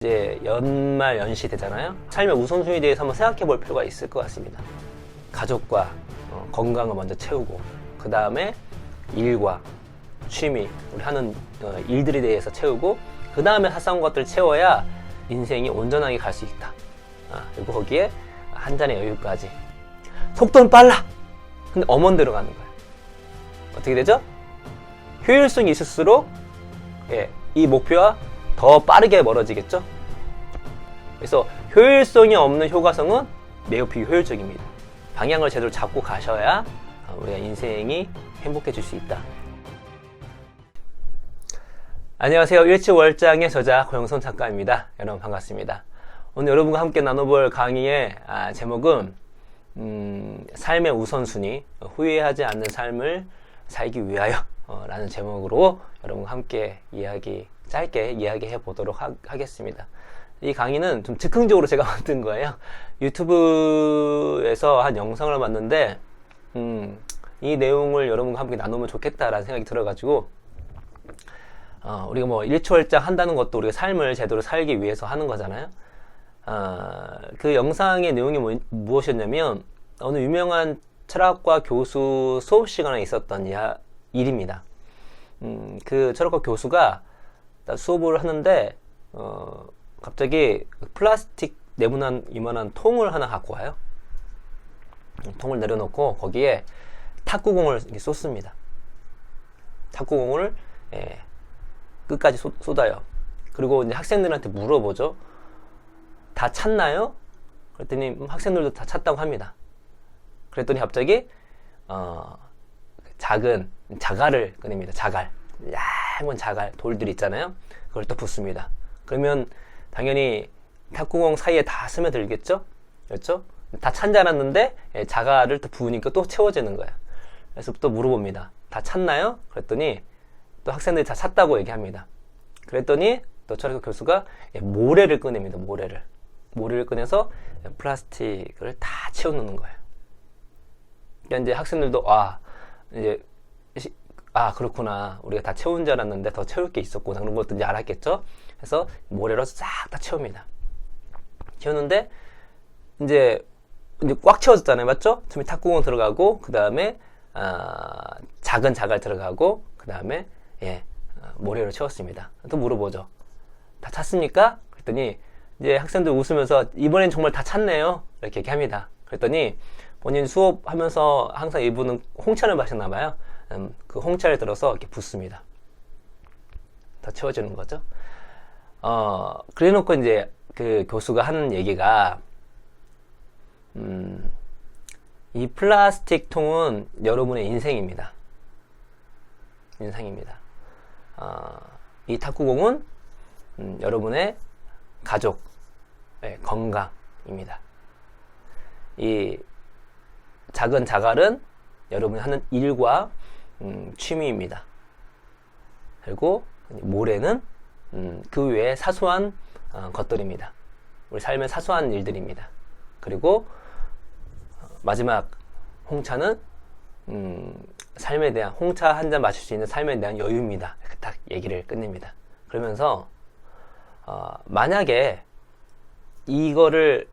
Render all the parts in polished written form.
이제 연말 연시 되잖아요. 삶의 우선순위에 대해서 한번 생각해 볼 필요가 있을 것 같습니다. 가족과 건강을 먼저 채우고, 그 다음에 일과 취미, 우리 하는 일들에 대해서 채우고, 그 다음에 사소한 것들을 채워야 인생이 온전하게 갈 수 있다. 그리고 거기에 한 잔의 여유까지. 속도는 빨라! 근데 엄원대로 가는 거예요. 어떻게 되죠? 효율성이 있을수록 이 목표와 더 빠르게 멀어지겠죠? 그래서 효율성이 없는 효과성은 매우 비효율적입니다. 방향을 제대로 잡고 가셔야 우리가 인생이 행복해질 수 있다. 안녕하세요. 일치월장의 저자 고영선 작가입니다. 여러분 반갑습니다. 오늘 여러분과 함께 나눠볼 강의의 제목은 삶의 우선순위, 후회하지 않는 삶을 살기 위하여 라는 제목으로 여러분과 함께 짧게 이야기해 보도록 하겠습니다. 이 강의는 좀 즉흥적으로 제가 만든 거예요. 유튜브에서 한 영상을 봤는데 이 내용을 여러분과 함께 나누면 좋겠다라는 생각이 들어가지고 우리가 뭐 일초월장 한다는 것도 우리가 삶을 제대로 살기 위해서 하는 거잖아요. 그 영상의 내용이 무엇이었냐면 어느 유명한 철학과 교수 수업 시간에 있었던 일입니다. 그 철학과 교수가 수업을 하는데 갑자기 플라스틱 네모난 이만한 통을 하나 갖고 와요. 통을 내려놓고 거기에 탁구공을 쏟습니다. 탁구공을 끝까지 쏟아요. 그리고 이제 학생들한테 물어보죠. 다 찼나요? 그랬더니 학생들도 다 찼다고 합니다. 그랬더니 갑자기 작은 자갈을 꺼냅니다. 자갈, 얇은 자갈 돌들 있잖아요. 그걸 또 붓습니다. 그러면 당연히 탁구공 사이에 다 스며들겠죠? 그렇죠? 다 찬 줄 알았는데 자갈을 또 부으니까 또 채워지는 거야. 그래서 또 물어봅니다. 다 찼나요? 그랬더니 또 학생들이 다 찼다고 얘기합니다. 그랬더니 또 철학과 교수가 모래를 꺼냅니다. 모래를 꺼내서 플라스틱을 다 채워놓는 거예요. 그러니까 이제 학생들도 그렇구나. 우리가 다 채운 줄 알았는데 더 채울 게 있었구나. 그런 것도 이제 알았겠죠? 그래서 모래로 싹 다 채웁니다. 채우는데 이제 꽉 채워졌잖아요. 맞죠? 처음에 탁구공 들어가고, 그 다음에 작은 자갈 들어가고, 그 다음에 모래로 채웠습니다. 또 물어보죠. 다 찼습니까? 그랬더니 이제 학생들 웃으면서 이번엔 정말 다 찼네요. 이렇게 얘기합니다. 그랬더니 본인 수업하면서 항상 이분은 홍차를 마셨나 봐요. 그 홍차를 들어서 이렇게 붓습니다. 다 채워지는 거죠. 그래 놓고 이제 그 교수가 하는 얘기가 이 플라스틱 통은 여러분의 인생입니다. 이 탁구공은 여러분의 가족, 건강입니다. 이 작은 자갈은 여러분이 하는 일과 취미입니다. 그리고 모래는 그 외에 사소한 것들입니다. 우리 삶의 사소한 일들입니다. 그리고 마지막 홍차는 삶에 대한, 홍차 한 잔 마실 수 있는 삶에 대한 여유입니다. 이렇게 딱 얘기를 끝냅니다. 그러면서 만약에 이거를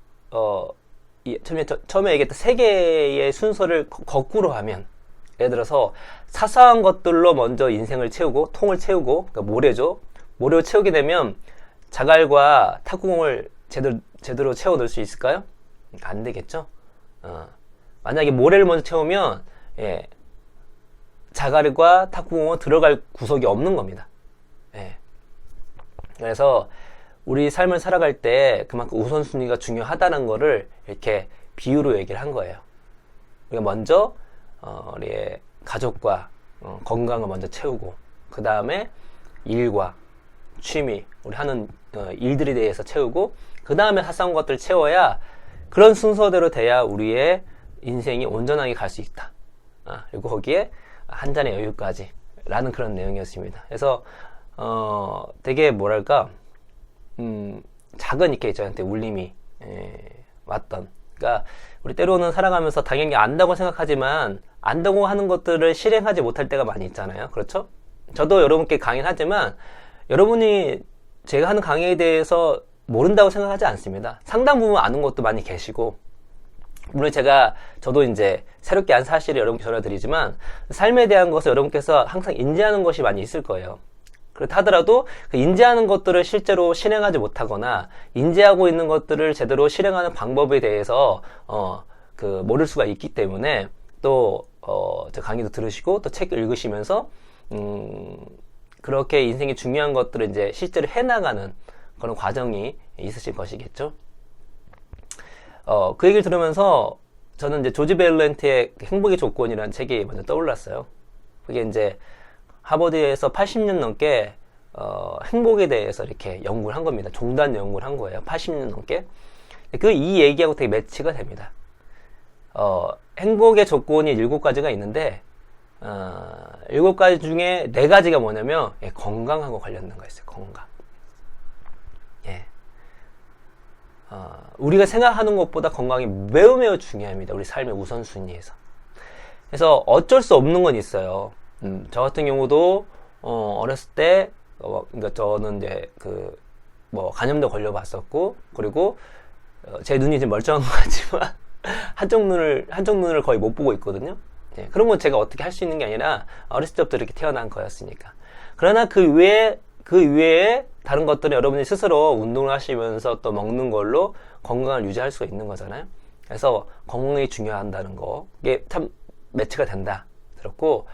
처음에 얘기했던 세 개의 순서를 거꾸로 하면, 예를 들어서 사소한 것들로 먼저 인생을 채우고, 통을 채우고, 그러니까 모래죠. 모래를 채우게 되면 자갈과 탁구공을 제대로 채워 넣을 수 있을까요? 안 되겠죠? 만약에 모래를 먼저 채우면 자갈과 탁구공은 들어갈 구석이 없는 겁니다. 그래서 우리 삶을 살아갈 때 그만큼 우선순위가 중요하다는 거를 이렇게 비유로 얘기를 한 거예요. 우리가 먼저 우리의 가족과 건강을 먼저 채우고, 그 다음에 일과 취미, 우리 하는 일들에 대해서 채우고, 그 다음에 사소한 것들을 채워야, 그런 순서대로 돼야 우리의 인생이 온전하게 갈 수 있다. 그리고 거기에 한 잔의 여유까지 라는 그런 내용이었습니다. 그래서 되게 뭐랄까 작은 이렇게 저한테 울림이 왔던, 그러니까 우리 때로는 살아가면서 당연히 안다고 생각하지만 안다고 하는 것들을 실행하지 못할 때가 많이 있잖아요. 그렇죠? 저도 여러분께 강의를 하지만 여러분이 제가 하는 강의에 대해서 모른다고 생각하지 않습니다. 상당 부분 아는 것도 많이 계시고, 물론 저도 이제 새롭게 한 사실을 여러분께 전해드리지만, 삶에 대한 것을 여러분께서 항상 인지하는 것이 많이 있을 거예요. 그렇다 하더라도 그 인지하는 것들을 실제로 실행하지 못하거나, 인지하고 있는 것들을 제대로 실행하는 방법에 대해서 모를 수가 있기 때문에, 또 제 강의도 들으시고 또 책 읽으시면서 그렇게 인생의 중요한 것들을 이제 실제로 해나가는 그런 과정이 있으실 것이겠죠. 그 얘기를 들으면서 저는 이제 조지 벨렌트의 행복의 조건이라는 책이 먼저 떠올랐어요. 그게 이제 하버드에서 80년 넘게 행복에 대해서 이렇게 연구를 한 겁니다. 종단 연구를 한 거예요. 80년 넘게. 이 얘기하고 되게 매치가 됩니다. 행복의 조건이 7가지가 있는데 7가지 중에 4가지가 뭐냐면 건강하고 관련된 거였어요. 건강. 예. 우리가 생각하는 것보다 건강이 매우 매우 중요합니다. 우리 삶의 우선순위에서. 그래서 어쩔 수 없는 건 있어요. 저 같은 경우도 어렸을 때 그러니까 저는 이제 간염도 걸려봤었고, 그리고 제 눈이 좀 멀쩡한 것 같지만 한쪽 눈을 거의 못 보고 있거든요. 예, 그런 건 제가 어떻게 할 수 있는 게 아니라 어렸을 때부터 이렇게 태어난 거였으니까. 그러나 그 외에 다른 것들은 여러분이 스스로 운동을 하시면서 또 먹는 걸로 건강을 유지할 수가 있는 거잖아요. 그래서 건강이 중요하다는 거, 이게 참 매치가 된다 들었고,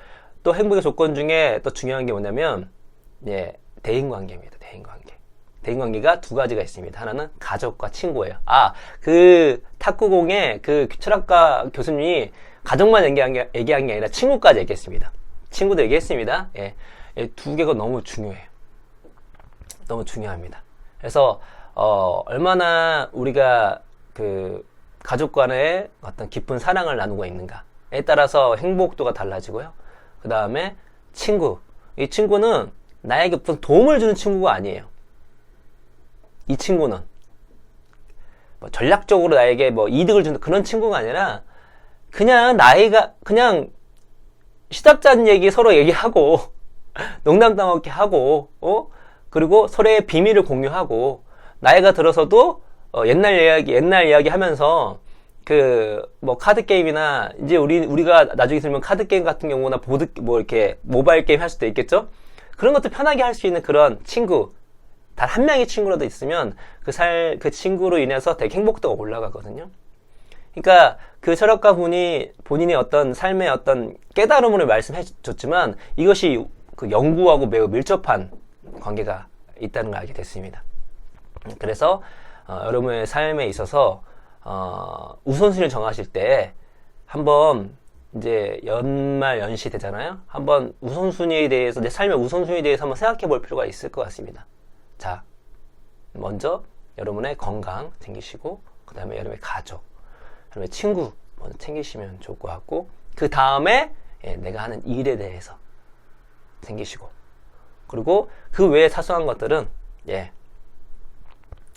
또 행복의 조건 중에 또 중요한 게 뭐냐면 대인관계입니다. 대인관계가 2가지가 있습니다. 하나는 가족과 친구예요. 그 탁구공의 그 철학가 교수님이 가족만 얘기한 게 아니라 친구까지 얘기했습니다. 친구도 얘기했습니다. 예. 2개가 너무 중요해요. 너무 중요합니다. 그래서 얼마나 우리가 그 가족 간의 어떤 깊은 사랑을 나누고 있는가에 따라서 행복도가 달라지고요. 그 다음에 이 친구는 나에게 무슨 도움을 주는 친구가 아니에요. 이 친구는 전략적으로 나에게 이득을 주는 그런 친구가 아니라 그냥 시답잖은 얘기 서로 얘기하고 농담 따먹기 하고 그리고 서로의 비밀을 공유하고, 나이가 들어서도 옛날 이야기 하면서 카드 게임이나 이제 우리가 나중에 들면 카드 게임 같은 경우나 이렇게 모바일 게임 할 수도 있겠죠. 그런 것도 편하게 할 수 있는 그런 친구, 단 한 명의 친구라도 있으면 그 친구로 인해서 되게 행복도가 올라가거든요. 그러니까 그 철학가 분이 본인의 어떤 삶의 어떤 깨달음을 말씀해 줬지만, 이것이 그 연구하고 매우 밀접한 관계가 있다는 걸 알게 됐습니다. 그래서 여러분의 삶에 있어서 우선순위를 정하실 때 한번 이제 연시 되잖아요. 한번 우선순위에 대해서, 내 삶의 우선순위에 대해서 한번 생각해 볼 필요가 있을 것 같습니다. 자, 먼저 여러분의 건강 챙기시고, 그 다음에 여러분의 가족, 여러분의 친구 먼저 챙기시면 좋을 것 같고, 그 다음에 내가 하는 일에 대해서 챙기시고, 그리고 그 외에 사소한 것들은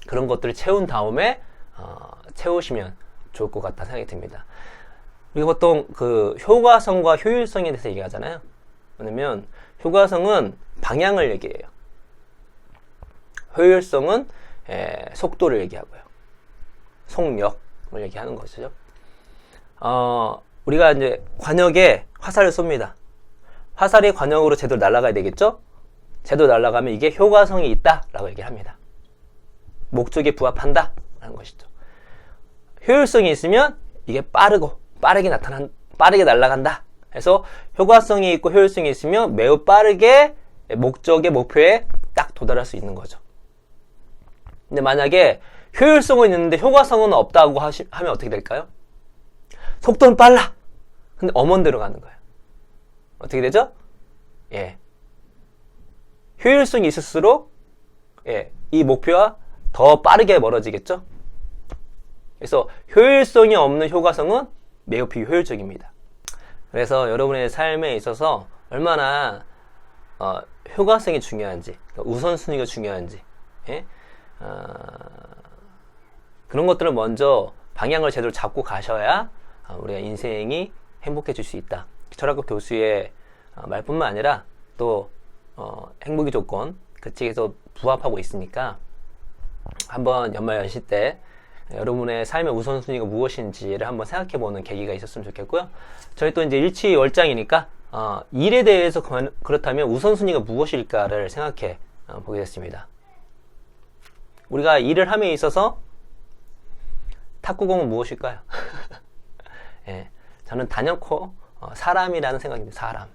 그런 것들을 채운 다음에 채우시면 좋을 것 같다 생각이 듭니다. 우리가 보통 그 효과성과 효율성에 대해서 얘기하잖아요. 왜냐면 효과성은 방향을 얘기해요. 효율성은 속도를 얘기하고요. 속력을 얘기하는 것이죠. 우리가 이제 관역에 화살을 쏩니다. 화살이 관역으로 제대로 날아가야 되겠죠? 제대로 날아가면 이게 효과성이 있다라고 얘기합니다. 목적에 부합한다 라는 것이죠. 효율성이 있으면 이게 빠르게 날아간다. 그래서 효과성이 있고 효율성이 있으면 매우 빠르게 목표에 딱 도달할 수 있는 거죠. 근데 만약에 효율성은 있는데 효과성은 없다고 하면 어떻게 될까요? 속도는 빨라. 근데 엄원대로 가는 거예요. 어떻게 되죠? 효율성이 있을수록 이 목표와 더 빠르게 멀어지겠죠? 그래서 효율성이 없는 효과성은 매우 비효율적입니다. 그래서 여러분의 삶에 있어서 얼마나 효과성이 중요한지, 우선순위가 중요한지, 그런 것들을 먼저 방향을 제대로 잡고 가셔야 우리가 인생이 행복해질 수 있다. 철학과 교수의 말뿐만 아니라 또 행복의 조건 그 책에서 부합하고 있으니까 한번 연말 연시 때 여러분의 삶의 우선순위가 무엇인지를 한번 생각해보는 계기가 있었으면 좋겠고요. 저희 또 이제 일취월장이니까 일에 대해서 그렇다면 우선순위가 무엇일까를 생각해 보게 됐습니다. 우리가 일을 함에 있어서 탁구공은 무엇일까요? 예, 저는 단연코 사람이라는 생각입니다. 사람.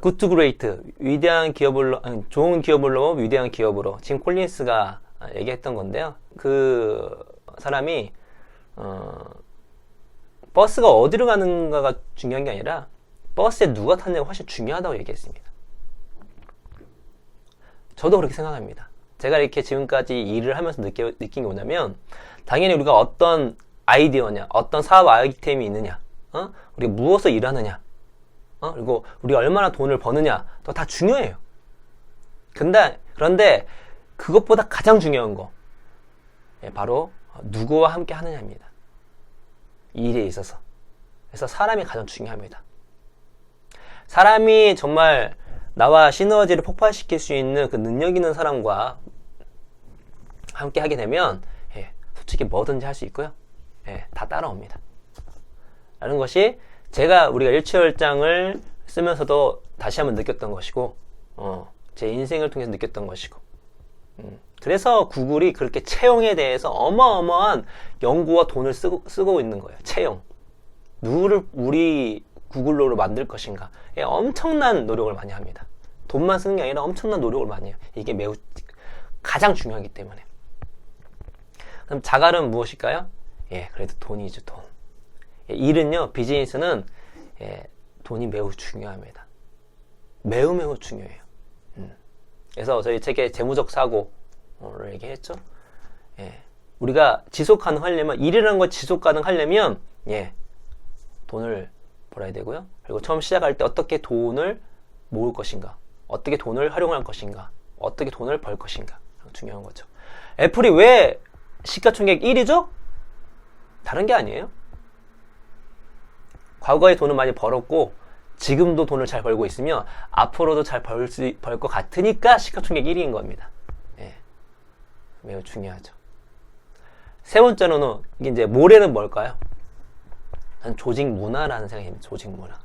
Good to Great, 위대한 기업으로, 좋은 기업으로 위대한 기업으로, 짐 콜린스가 얘기했던 건데요. 그 사람이 버스가 어디로 가는가가 중요한 게 아니라 버스에 누가 탔냐가 훨씬 중요하다고 얘기했습니다. 저도 그렇게 생각합니다. 제가 이렇게 지금까지 일을 하면서 느낀 게 뭐냐면, 당연히 우리가 어떤 아이디어냐, 어떤 사업 아이템이 있느냐, 우리가 무엇을 일하느냐, 그리고 우리가 얼마나 돈을 버느냐, 다 중요해요. 그런데 그것보다 가장 중요한 거, 바로 누구와 함께 하느냐입니다. 일에 있어서. 그래서 사람이 가장 중요합니다. 사람이 정말 나와 시너지를 폭발시킬 수 있는 그 능력 있는 사람과 함께 하게 되면 솔직히 뭐든지 할 수 있고요. 다 따라옵니다. 라는 것이 우리가 일취월장을 쓰면서도 다시 한번 느꼈던 것이고, 제 인생을 통해서 느꼈던 것이고, 그래서 구글이 그렇게 채용에 대해서 어마어마한 연구와 돈을 쓰고 있는 거예요. 채용. 누구를 우리 구글로로 만들 것인가. 엄청난 노력을 많이 합니다. 돈만 쓰는 게 아니라 엄청난 노력을 많이 해요. 이게 매우 가장 중요하기 때문에. 그럼 자갈은 무엇일까요? 그래도 돈이죠, 돈. 일은요, 비즈니스는 돈이 매우 중요합니다. 매우 중요해요. 그래서 저희 책에 재무적 사고를 얘기했죠. 우리가 지속 가능하려면, 일이라는 걸 지속 가능하려면 돈을 벌어야 되고요. 그리고 처음 시작할 때 어떻게 돈을 모을 것인가, 어떻게 돈을 활용할 것인가, 어떻게 돈을 벌 것인가, 중요한 거죠. 애플이 왜 시가총액 1위죠? 다른 게 아니에요. 과거에 돈을 많이 벌었고 지금도 돈을 잘 벌고 있으며 앞으로도 잘 벌 것 같으니까 시가총액 1위인 겁니다. 매우 중요하죠. 세 번째로는 이제 모래는 뭘까요? 난 조직 문화라는 생각입니다. 조직 문화.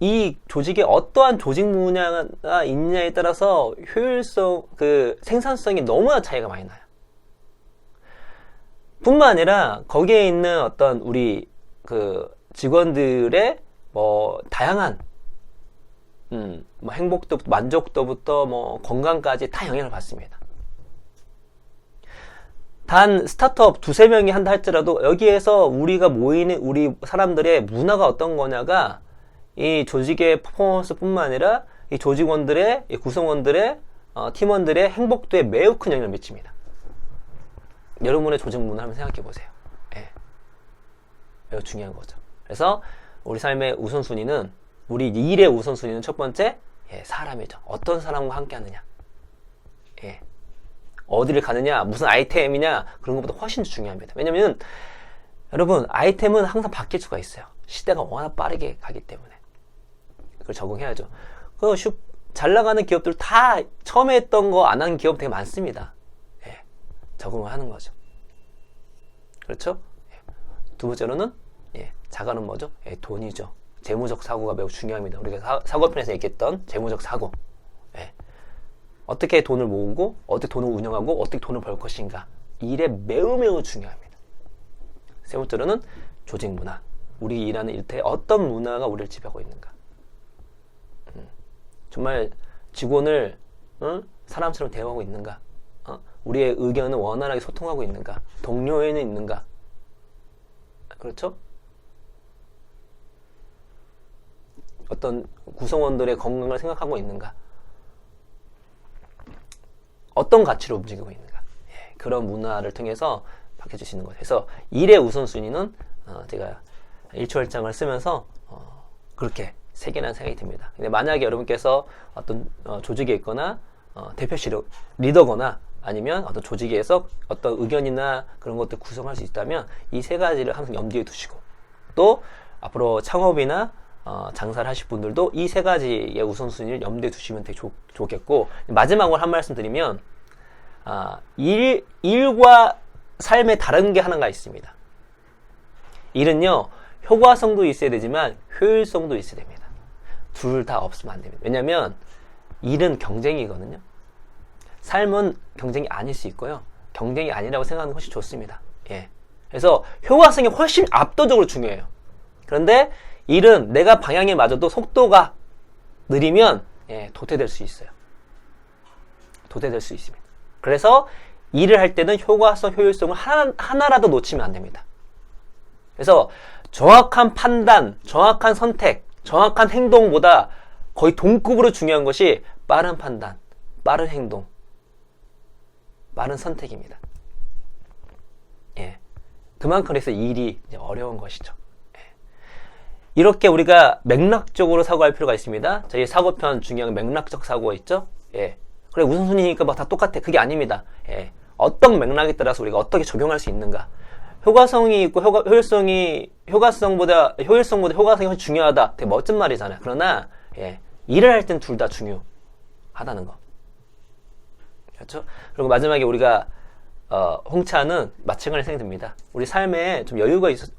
이 조직에 어떠한 조직 문화가 있냐에 따라서 효율성, 생산성이 너무나 차이가 많이 나요. 뿐만 아니라 거기에 있는 어떤 우리 직원들의 다양한 행복도부터 만족도부터 건강까지 다 영향을 받습니다. 단 스타트업 두세 명이 한다 할지라도 여기에서 우리가 모이는 우리 사람들의 문화가 어떤 거냐가 이 조직의 퍼포먼스 뿐만 아니라 이 조직원들의, 이 구성원들의, 팀원들의 행복도에 매우 큰 영향을 미칩니다. 여러분의 조직 문화 한번 생각해 보세요. 매우 중요한 거죠. 그래서 우리 삶의 우선순위는, 우리 일의 우선순위는 첫 번째, 사람이죠. 어떤 사람과 함께 하느냐. 어디를 가느냐, 무슨 아이템이냐, 그런 것보다 훨씬 중요합니다. 왜냐면, 여러분, 아이템은 항상 바뀔 수가 있어요. 시대가 워낙 빠르게 가기 때문에. 그걸 적응해야죠. 잘 나가는 기업들 다 처음에 했던 거 안 한 기업 되게 많습니다. 적응을 하는 거죠. 그렇죠? 두 번째로는, 자가는 뭐죠? 돈이죠. 재무적 사고가 매우 중요합니다. 우리가 사고편에서 얘기했던 재무적 사고. 어떻게 돈을 모으고, 어떻게 돈을 운영하고, 어떻게 돈을 벌 것인가. 일에 매우 중요합니다. 세 번째로는 조직 문화. 우리 일하는 일터에 어떤 문화가 우리를 지배하고 있는가. 정말 직원을 사람처럼 대화하고 있는가. 우리의 의견을 원활하게 소통하고 있는가. 동료에는 있는가. 그렇죠? 어떤 구성원들의 건강을 생각하고 있는가. 어떤 가치로 움직이고 있는가. 그런 문화를 통해서 바뀌어질 수 있는 거죠. 그래서 일의 우선순위는 제가 일취월장을 쓰면서 그렇게 세 개라는 생각이 듭니다. 근데 만약에 여러분께서 어떤 조직에 있거나 대표실 리더거나 아니면 어떤 조직에서 어떤 의견이나 그런 것들 구성할 수 있다면 이 세 가지를 항상 염두에 두시고, 또 앞으로 창업이나 장사를 하실 분들도 이 세 가지의 우선순위를 염두에 두시면 되게 좋겠고, 마지막으로 한 말씀 드리면, 일과 삶에 다른 게 하나가 있습니다. 일은요, 효과성도 있어야 되지만 효율성도 있어야 됩니다. 둘 다 없으면 안 됩니다. 왜냐면 일은 경쟁이거든요. 삶은 경쟁이 아닐 수 있고요. 경쟁이 아니라고 생각하는 것이 좋습니다. 예. 그래서 효과성이 훨씬 압도적으로 중요해요. 그런데 일은 내가 방향에 맞아도 속도가 느리면 도태될 수 있어요. 도태될 수 있습니다. 그래서 일을 할 때는 효과성, 효율성을 하나라도 놓치면 안 됩니다. 그래서 정확한 판단, 정확한 선택, 정확한 행동보다 거의 동급으로 중요한 것이 빠른 판단, 빠른 행동, 빠른 선택입니다. 예. 그만큼 그래서 일이 이제 어려운 것이죠. 예. 이렇게 우리가 맥락적으로 사고할 필요가 있습니다. 저희 사고편 중요한 맥락적 사고가 있죠. 예. 그래, 우선순위니까 막 다 똑같아. 그게 아닙니다. 예. 어떤 맥락에 따라서 우리가 어떻게 적용할 수 있는가. 효과성이 있고 효율성보다 효과성이 훨씬 중요하다. 되게 멋진 말이잖아요. 그러나 일을 할 땐 둘 다 중요하다는 거. 그렇죠? 그리고 마지막에 우리가 홍차는 마찬가지 생각이 듭니다. 우리 삶에 좀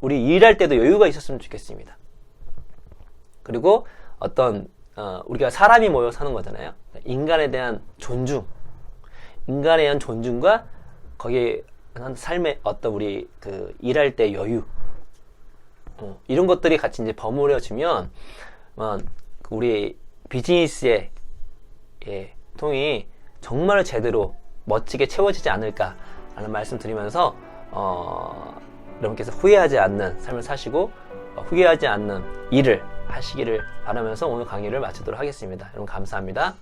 우리 일할 때도 여유가 있었으면 좋겠습니다. 그리고 우리가 사람이 모여 사는 거잖아요. 인간에 대한 존중, 인간에 대한 존중과 거기에 삶의 우리 일할 때 여유, 이런 것들이 같이 이제 버무려지면 우리 비즈니스의 통이 정말 제대로 멋지게 채워지지 않을까라는 말씀 드리면서 여러분께서 후회하지 않는 삶을 사시고 후회하지 않는 일을 하시기를 바라면서 오늘 강의를 마치도록 하겠습니다. 여러분 감사합니다.